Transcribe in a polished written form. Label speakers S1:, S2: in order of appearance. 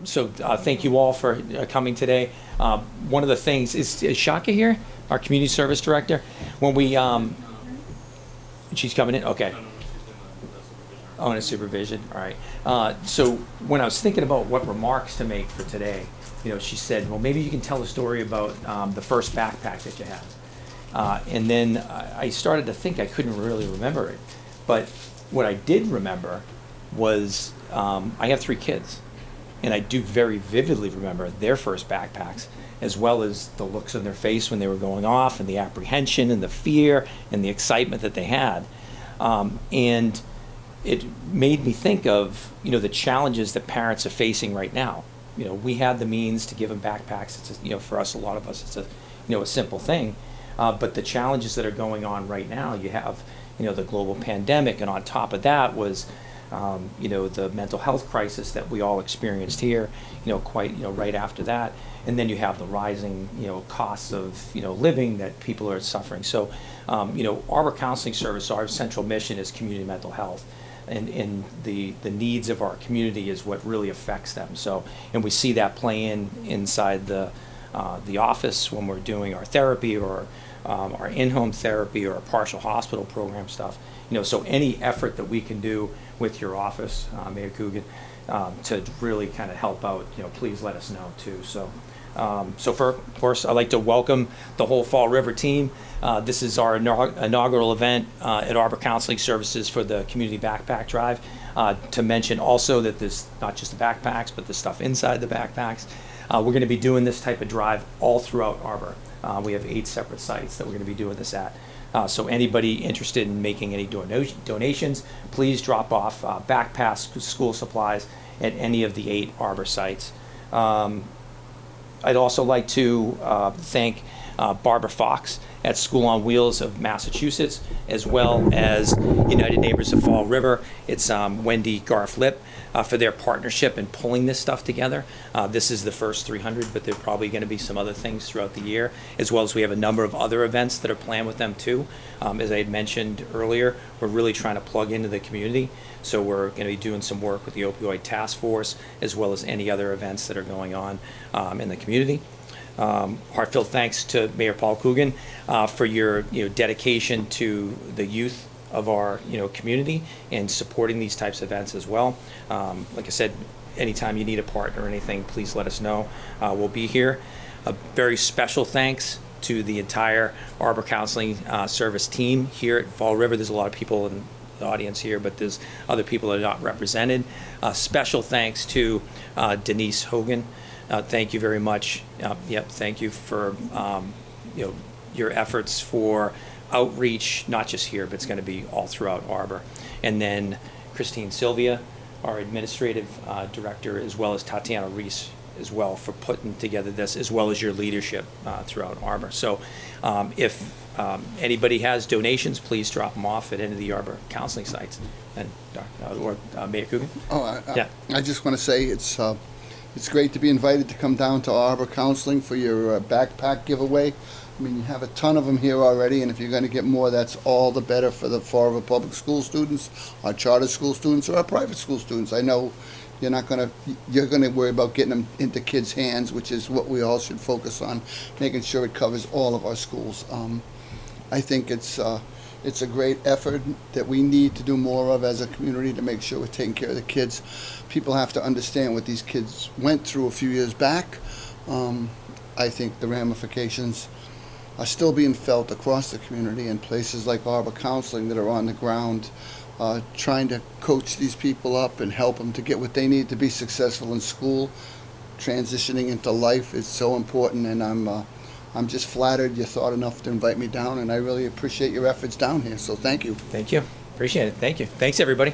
S1: Thank you all for coming today. One of the things is Shaka here, our community service director. When we she's coming in. Okay. Oh, in a supervision. All right. So when I was thinking about what remarks to make for today, she said, well, maybe you can tell a story about the first backpack that you had. And then I started to think I couldn't really remember it. But what I did remember was I have 3 kids. And I do very vividly remember their first backpacks, as well as the looks on their face when they were going off, and the apprehension and the fear and the excitement that they had. And it made me think of, the challenges that parents are facing right now. We had the means to give them backpacks. It's for us, a lot of us, it's a simple thing. But the challenges that are going on right now, you have, the global pandemic, and on top of that was the mental health crisis that we all experienced here, right after that. And then you have the rising, costs of, living that people are suffering. So, Arbour Counseling Service, our central mission is community mental health. And the needs of our community is what really affects them. So, and we see that play inside the office when we're doing our therapy or our in-home therapy or our partial hospital program stuff. So any effort that we can do with your office, Mayor Coogan, to really kind of help out, please let us know too. So, first, I'd like to welcome the whole Fall River team. This is our inaugural event at Arbour Counseling Services for the Community Backpack Drive. To mention also that there's not just the backpacks, but the stuff inside the backpacks. We're going to be doing this type of drive all throughout Arbour. We have 8 separate sites that we're going to be doing this at. So anybody interested in making any donations, please drop off backpacks, school supplies at any of the 8 Arbour sites. I'd also like to thank Barbara Fox at School on Wheels of Massachusetts, as well as United Neighbors of Fall River. It's Wendy Garth-Lip for their partnership in pulling this stuff together. This is the first 300, but there's probably going to be some other things throughout the year, as well as we have a number of other events that are planned with them too. As I had mentioned earlier, we're really trying to plug into the community. So we're going to be doing some work with the Opioid Task Force, as well as any other events that are going on in the community. Heartfelt thanks to Mayor Paul Coogan for your dedication to the youth of our community and supporting these types of events as well. Like I said, anytime you need a partner or anything, please let us know. We'll be here. A very special thanks to the entire Arbour Counseling Service team here at Fall River. There's a lot of people in the audience here, but there's other people that are not represented. Special thanks to Denise Hogan. Thank you very much. Thank you for your efforts for outreach, not just here, but it's going to be all throughout Arbour. And then Christine Sylvia, our administrative director, as well as Tatiana Reese as well, for putting together this, as well as your leadership throughout Arbour. So if anybody has donations, please drop them off at any of the Arbour counseling sites. And Mayor Coogan?
S2: I just want to say it's great to be invited to come down to Arbour Counseling for your backpack giveaway. I mean, you have a ton of them here already, and if you're going to get more, that's all the better for the Fall River public school students, our charter school students, or our private school students. I know you're going to worry about getting them into kids' hands, which is what we all should focus on, making sure it covers all of our schools. I think it's a great effort that we need to do more of as a community to make sure we're taking care of the kids. People have to understand what these kids went through a few years back. I think the ramifications are still being felt across the community in places like Arbour Counseling that are on the ground, trying to coach these people up and help them to get what they need to be successful in school. Transitioning into life is so important, and I'm just flattered you thought enough to invite me down, and I really appreciate your efforts down here, so thank you.
S1: Thank you. Appreciate it. Thank you. Thanks, everybody.